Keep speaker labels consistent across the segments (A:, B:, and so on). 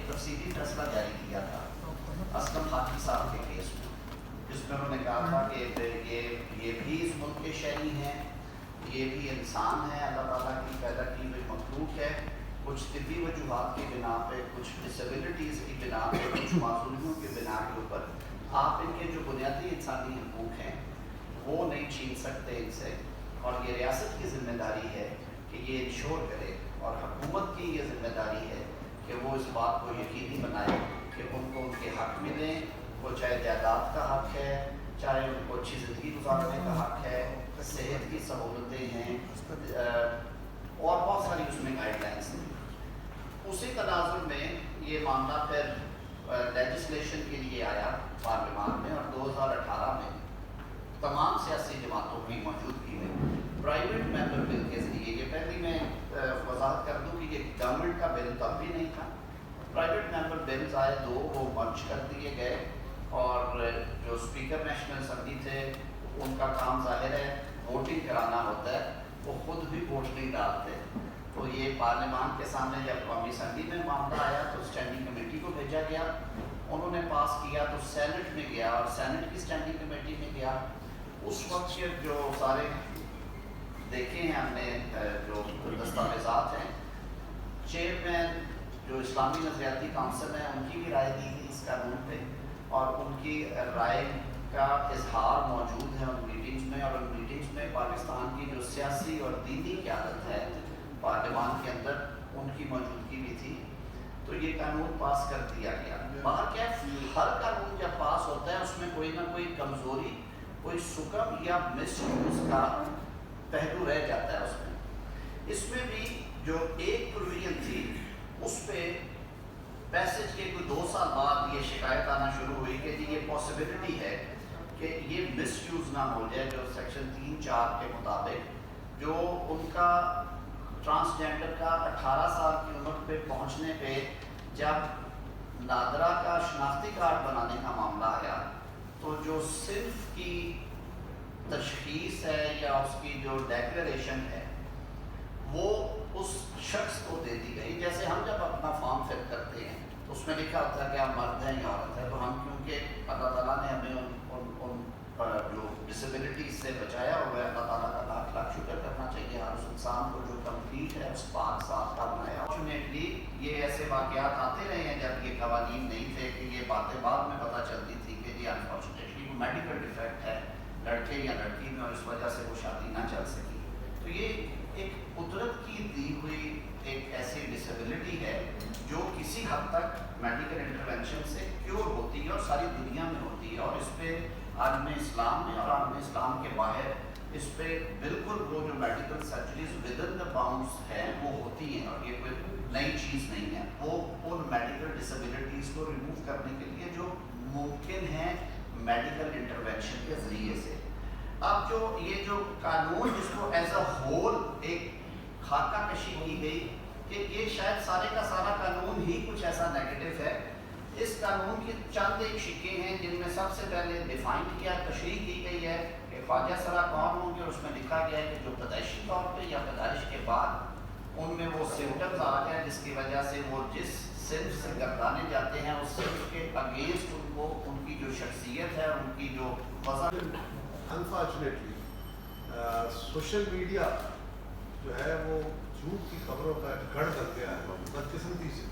A: تفصیلی فیصلہ جاری کیا تھا اسلم خاکی صاحب کے کیس میں، جس میں انہوں نے کہا تھا کہ یہ بھی اس ملک کے شہری ہیں، یہ بھی انسان ہے، اللہ تعالیٰ کی پیدا کی ہوئی مخلوق ہے، کچھ طبی وجوہات کی بنا پہ، کچھ ڈسیبلٹیز کی بنا پہ، کچھ معذوریوں کی بنا کے اوپر آپ ان کے جو بنیادی انسانی حقوق ہیں وہ نہیں چھین سکتے ان سے، اور یہ ریاست کی ذمہ داری ہے کہ یہ انشور کرے، اور حکومت کی یہ ذمہ داری ہے کہ وہ اس بات کو یقینی بنائے کہ ان کو ان کے حق ملیں، وہ چاہے جائیداد کا حق ہے، چاہے ان کو اچھی زندگی گزارنے کا حق ہے، صحت کی سہولتیں ہیں، اور بہت ساری اس میں گائیڈ لائنس ہیں۔ اسی تناظر میں یہ معاملہ پھر لیجسلیشن کے لیے آیا پارلیمان میں، اور 2018 میں تمام سیاسی جماعتوں کی موجودگی میں پرائیویٹ ممبر بل کے ذریعے، یہ پہلی میں وضاحت کر دوں کہ یہ گورنمنٹ کا بل تب بھی نہیں تھا، پرائیویٹ ممبر بلز آئے دو، وہ مرج کر دیے گئے، اور جو اسپیکر نیشنل اسمبلی تھے ان کا کام ظاہر ہے ووٹنگ کرانا ہوتا ہے، وہ خود بھی ووٹ نہیں ڈالتے، تو یہ پارلیمان کے سامنے جب قومی اسمبلی میں معاملہ آیا تو اسٹینڈنگ کمیٹی کو بھیجا گیا، انہوں نے پاس کیا تو سینٹ میں گیا، اور سینٹ کی اسٹینڈنگ کمیٹی میں گیا۔ اس وقت کے جو سارے دیکھے ہیں ہم نے جو دستاویزات ہیں، چیئرمین جو اسلامی نظریاتی کونسل ہے ان کی بھی رائے دی گئی اس قانون پہ، اور ان کی رائے کا اظہار موجود ہے ان میٹنگز میں، اور ان میٹنگز میں پاکستان کی جو سیاسی اور دینی قیادت ہے پارلیمان کے اندر ان کی موجودگی بھی تھی، تو یہ قانون پاس کر دیا گیا۔ باہر کیا ہر قانون جب پاس ہوتا ہے اس میں کوئی نہ کوئی کمزوری، کوئی سکم یا مس یوز کا پہلو رہ جاتا ہے اس میں۔ اس میں بھی جو ایک پروویژن تھی اس پہ پیسج کے کوئی 2 سال بعد یہ شکایت آنا شروع ہوئی کہ جی یہ پاسبلٹی ہے کہ یہ مس یوز نہ ہو جائے، جو سیکشن 3(4) کے مطابق جو ان کا ٹرانسجینڈر کا 18 سال کی عمر پہ پہنچنے پہ جب نادرہ کا شناختی کارڈ بنانے کا معاملہ آیا تو جو صنف کی تشخیص ہے یا اس کی جو ڈیکلیریشن ہے وہ اس شخص کو دے دی گئی۔ جیسے ہم جب اپنا فارم فل کرتے ہیں تو اس میں لکھا ہوتا ہے کہ آپ مرد ہیں یا عورت ہے، تو ہم کیونکہ اللہ تعالیٰ نے ہمیں ان جو ڈسیبلٹیز سے بچایا ہوا ہے، اللہ تعالیٰ کا لاکھ لاکھ شکر کرنا چاہیے ہر اس انسان کو جو کمپلیٹ ہے، اس پاک صاف کا بنایا۔ فارچونیٹلی یہ ایسے واقعات آتے رہے ہیں جب یہ قوانین نہیں تھے کہ یہ باتیں بعد میں پتہ چلتی تھی کہ جی انفارچونیٹلی وہ میڈیکل ڈیفیکٹ ہے لڑکے یا لڑکی میں، اور اس وجہ سے وہ شادی نہ چل سکی۔ تو یہ ایک قدرت کی دی ہوئی ایک ایسی ڈسیبلٹی ہے جو کسی حد تک میڈیکل انٹرونشن سے کیور ہوتی ہے اور ساری دنیا میں ہوتی ہے، اور اس پہ عالم اسلام میں اور عالم اسلام کے باہر اس پہ بالکل وہ جو medical surgeries with in the bounds ہیں وہ ہوتی ہیں، اور یہ کوئی نئی چیز نہیں ہے، وہ ان میڈیکل ڈسیبلٹیز کو ریموو کرنے کے لیے جو ممکن ہے میڈیکل انٹرونشن کے ذریعے سے۔ اب جو یہ جو قانون جس کو ایز اے ہول ایک خاکہ کشی کی گئی کہ یہ شاید سارے کا سارا قانون ہی کچھ ایسا نیگیٹو ہے، اس قانون کی چند ایک شکے ہیں جن میں سب سے پہلے ڈیفائن کیا، تشریح کی گئی ہے کہ خواجہ سرا کون ہوں گے، اور اس میں لکھا گیا ہے کہ جو پیدائشی طور پہ یا پیدائش کے بعد ان میں وہ سمٹمز آ گئے جس کی وجہ سے وہ جس صنف سے گردانے جاتے ہیں اس صنف کے اگینسٹ ان کو ان کی جو شخصیت ہے، ان کی جو وضاحت۔
B: انفارچونیٹلی سوشل میڈیا جو ہے وہ جھوٹ کی خبروں کا گڑھ بن گیا ہے بدقسمتی سے،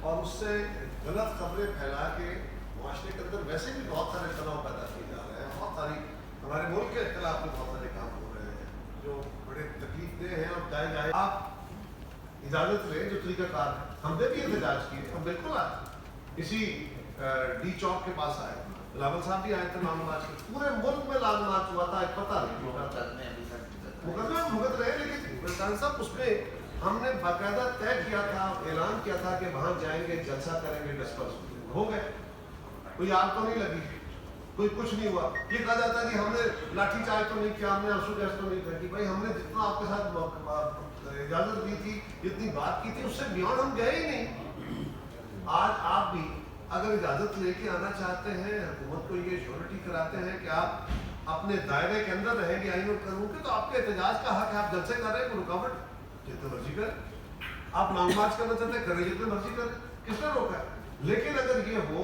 B: اور اس سے غلط خبریں پھیلا کے معاشرے کے اندر ویسے بھی بہت سارے تناؤ پیدا کیے جا رہے ہیں، بہت ساری ہمارے ملک کے خلاف بھی بہت سارے کام ہو رہے ہیں جو بڑے تکلیف دہ ہیں، اور چاہے جائے آپ اجازت لیں جو طریقہ کار ہے، ہم نے بھی احتجاج کیے، ہم بالکل آئے اسی ڈی چوک کے پاس آئے، بلاول صاحب بھی آئے تھے لانگ مارچ کے، پورے ملک میں لانگ مارچ ہوا تھا، ایک پتہ نہیں مقدمے بھگت رہے، لیکن پریزیڈنٹ صاحب اس میں ہم نے باقاعدہ طے کیا تھا، اعلان کیا تھا کہ وہاں جائیں گے، جلسہ کریں گے، ڈسپرس ہو گئے، کوئی آگ تو نہیں لگی، کوئی کچھ نہیں ہوا۔ یہ کہا جاتا ہے کہ ہم نے لاٹھی چارج تو نہیں کیا، ہم نے آنسو گیس تو نہیں پھینکی، بھائی ہم نے جتنا آپ کے ساتھ اجازت دی تھی، جتنی بات کی تھی، اس سے بیونڈ ہم گئے ہی نہیں۔ آج آپ بھی اگر اجازت لے کے آنا چاہتے ہیں، حکومت کو یہ شیورٹی کراتے ہیں کہ آپ اپنے دائرے کے اندر رہیں گے آئین اور قانون کے، تو آپ کے احتجاج کا حق ہے، آپ جلسے کر رہے ہیں، کوئی رکاوٹ جتنے مرضی کریں، آپ لانگ مارچ کرنا چاہتے ہیں کریں، جتنے مرضی کریں، کس نے روکا ہے؟ لیکن اگر یہ ہو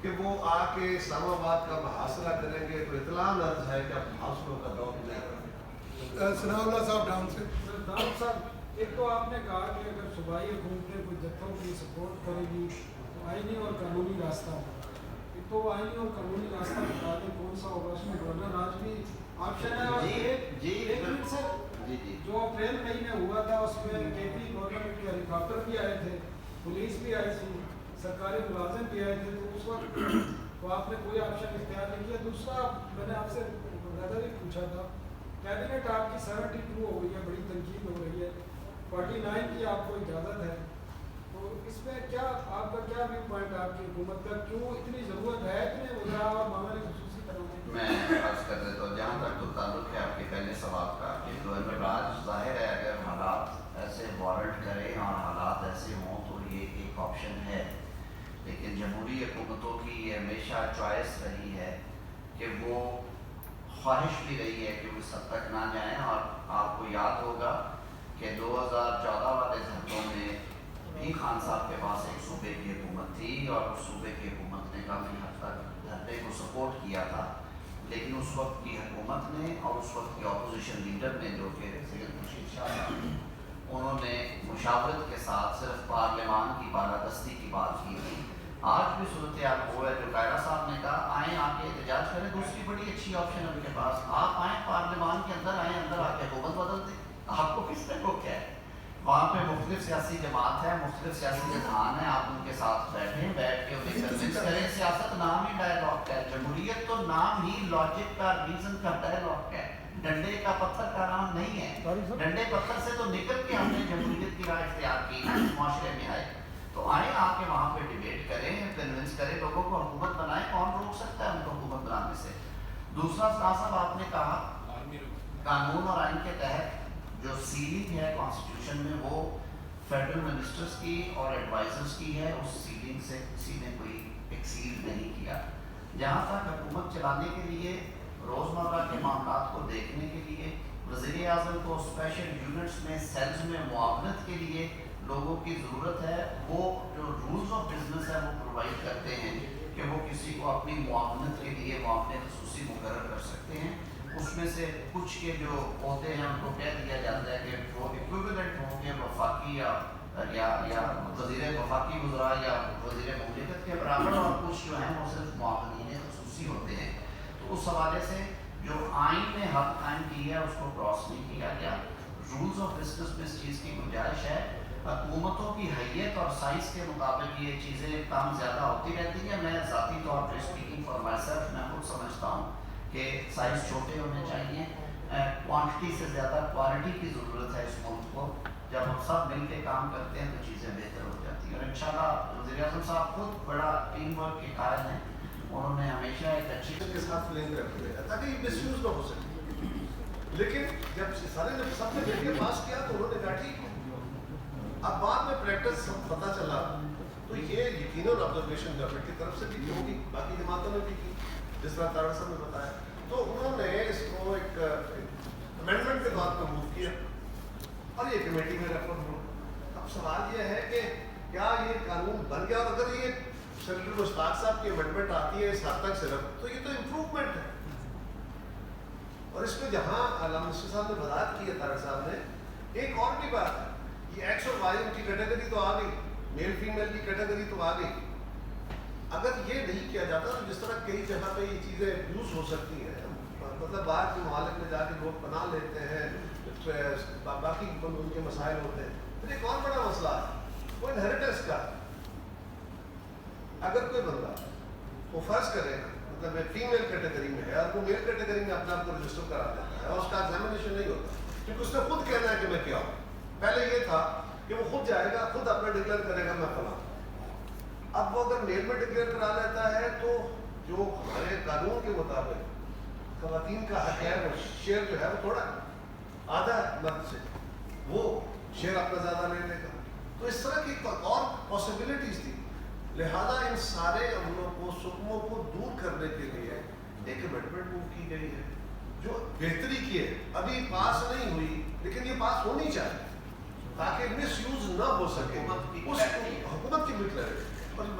B: کہ وہ آ کے اسلام آباد کا محاصرہ کریں گے تو اطلاع عرض ہے کہ اب محاصروں کا دور نہیں کریں۔
C: ثناء اللہ صاحب ڈاؤن سے۔
D: ڈاکٹر صاحب، ایک تو آپ نے کہا کہ اگر صوبائی حکومتیں کوئی جتھوں کی سپورٹ کرے گی تو آئینی اور قانونی راستہ ہوگا۔ ایک تو آئینی اور قانونی راستہ بتا دیں کون سا ہوگا، اس میں گورنر آج بھی آپشن ہے۔ اور ایک منٹ سر، جو اپریل مئی میں ہوا تھا اس میں کے پی گورنمنٹ کے ہیلی کاپٹر بھی آئے تھے، پولیس بھی آئی تھی، سرکاری ملازم بھی آئے تھے، تو اس وقت تو آپ نے کوئی آپشن اختیار نہیں کیا۔ دوسرا، میں نے آپ سے بھی پوچھا تھا، کیبنٹ آپ کی 72 ہو گئی ہے، بڑی تنقید ہو رہی ہے، 49 کی آپ کو اجازت ہے، تو اس میں کیا آپ کا کیا ویو پوائنٹ ہے آپ کی حکومت کا، کیوں اتنی ضرورت ہے اتنے وزراء اور معاملے خصوصی بنانے کی؟
A: میں عرض کر دیتا ہوں، جہاں تک تو تعلق ہے آپ کے پہلے سوال کا کہ گورنر راج ظاہر ہے اگر حالات ایسے وارنٹ کریں اور حالات ایسے ہوں تو یہ ایک آپشن ہے، لیکن جمہوری حکومتوں کی یہ ہمیشہ چوائس رہی ہے کہ وہ خواہش بھی رہی ہے کہ وہ اس حد تک نہ جائیں۔ اور آپ کو یاد ہوگا کہ 2014 والے دھرنوں میں بھی خان صاحب کے پاس ایک صوبے کی حکومت تھی اور اس صوبے کی حکومت نے کافی حد تک دھرنے کو سپورٹ کیا تھا، لیکن اس وقت کی حکومت نے اور اس وقت کے اپوزیشن لیڈر نے جو کہ سید خورشید شاہ صاحب، انہوں نے مشاورت کے ساتھ صرف پارلیمان کی بالادستی کی بات کی تھی۔ آج بھی صورتحال وہ ہے جو قائرہ صاحب نے کہا، آئیں آ کے احتجاج کریں، دوسری بڑی اچھی آپشن ہے ان کے پاس، آپ آئیں پارلیمان کے اندر، آئیں اندر آ کے حکومت بدل دیں، آپ کو کس نے روکا ہے؟ وہاں پہ مختلف سیاسی جماعت ہے، مختلف سیاسی رجحان ہیں، آپ ان کے ساتھ بیٹھیں، بیٹھ کے انہیں کنونس کریں۔ سیاست نام ہی ڈائلاگ کا ہے، جمہوریت تو نام ہی لاجک کا، ریزن کا ڈائلاگ کا ہے، ڈنڈے کا پتھر کا نام نہیں ہے۔ ڈنڈے پتھر سے تو نکل کے ہم نے جمہوریت کی راہ اختیار کی، اس معاشرے میں آئے، تو آئیں آ کے وہاں پہ ڈیبیٹ کریں، کنونس کریں لوگوں کو، حکومت بنائیں، کون روک سکتا ہے ان کو حکومت بنانے سے؟ دوسرا صاحب آپ نے کہا قانون اور آئین کے تحت جو سیلنگ ہے کانسٹیٹیوشن میں وہ فیڈرل منسٹرز کی اور ایڈوائزرز کی ہے، اس سیلنگ سے کسی نے کوئی ایکسیڈ نہیں کیا۔ جہاں تک حکومت چلانے کے لیے، روزمرہ کے معاملات کو دیکھنے کے لیے وزیر اعظم کو اسپیشل یونٹس میں، سیلز میں معاونت کے لیے لوگوں کی ضرورت ہے، وہ جو رولز آف بزنس ہے وہ پرووائڈ کرتے ہیں کہ وہ کسی کو اپنی معاونت کے لیے معاملے خصوصی مقرر کر سکتے ہیں۔ اس میں سے کچھ کے جو عہدے ہیں ان کو کہہ دیا جاتا ہے کہ وہ ایکویولنٹ ہوں گے وفاقی یا وزیر وفاقی وزراء یا وزیر مملکت کے برابر، اور کچھ جو ہیں وہ صرف معاونین خصوصی ہوتے ہیں۔ تو اس حوالے سے جو آئین نے حد قائم کی ہے اس کو کراس نہیں کیا گیا۔ رولز آف بزنس میں اس چیز کی گنجائش ہے، حکومتوں کی حیت اور سائنس کے مطابق یہ چیزیں کم زیادہ ہوتی رہتی ہیں۔ میں ذاتی طور پر اسپیکنگ فار مائی سیلف، میں خود سمجھتا ہوں کہ سائز چھوٹے ہونے چاہیے، کوانٹٹی سے زیادہ کوالٹی کی ضرورت ہے اس ملک کو۔ جب ہم سب مل کے کام کرتے ہیں تو چیزیں بہتر ہو جاتی ہیں، اور انشاءاللہ وزیر اعظم صاحب خود بڑا ٹیم ورک کے قائل ہیں، انہوں نے ہمیشہ ایک اچھی
B: کے ساتھ لنک رکھتے ہیں تاکہ یہ مس یوز نہ ہو سکے۔ لیکن جب سارے نے سب نے مل کے پاس کیا تو انہوں نے کہا ٹھیک ہے۔ اب بعد میں پریکٹس پتہ چلا تو یہ یقیناً آبزرویشن گورنمنٹ کی طرف سے بھی کی ہوگی، باقی جماعتوں نے بھی کی، جس طرح طارق صاحب نے بتایا، تو انہوں نے اس کو ایک امینڈمنٹ کے طور پر موو کیا اور یہ کمیٹی میں ریفر ہوا۔ اب سوال یہ ہے کہ کیا یہ قانون بن گیا، اور اگر یہ سینیٹر مشتاق صاحب کی امینڈمنٹ آتی ہے اس حد تک صرف، تو یہ تو امپروومنٹ ہے۔ اور اس میں جہاں علامہ منسٹر صاحب نے وضاحت کی ہے طارق صاحب نے، ایک اور بھی بات ہے، یہ ایکس اور وائی کی کیٹیگری تو آ گئی، میل فیمیل کی کیٹیگری تو آ گئی۔ اگر یہ نہیں کیا جاتا تو جس طرح کئی جگہ پہ یہ چیزیں یوز ہو سکتی ہیں، مطلب باہر کے ممالک میں جا کے لوگ پناہ لیتے ہیں، باقی ان کے مسائل ہوتے ہیں۔ پھر ایک اور بڑا مسئلہ ہے وہ انہیریٹنس کا۔ اگر کوئی بندہ وہ فرض کرے مطلب فیمیل کیٹیگری میں ہے اور وہ میل کیٹیگری میں اپنے آپ کو رجسٹر کرا دیتا ہے اور اس کا ایگزامینیشن نہیں ہوتا، کیونکہ اس نے خود کہنا ہے کہ میں کیا ہوں۔ پہلے یہ تھا کہ وہ خود جائے گا، خود اپنا ڈکلیئر کرے گا میں فلاں۔ اب وہ اگر میل میں ڈکلیئر کرا لیتا ہے تو جو ہمارے قانون کے مطابق خواتین کا حق ہے، وہ شیئر جو ہے وہ تھوڑا آدھا مرد سے، وہ شیئر اپنا زیادہ لے لے گا۔ تو اس طرح کی اور پاسبلٹیز تھی، لہذا ان سارے عملوں کو، سکموں کو دور کرنے کے لیے ایک امینڈمنٹ موو کی گئی ہے جو بہتری کی ہے، ابھی پاس نہیں ہوئی لیکن یہ پاس ہونی چاہیے تاکہ مس یوز نہ ہو سکے۔ حکومت کی بھی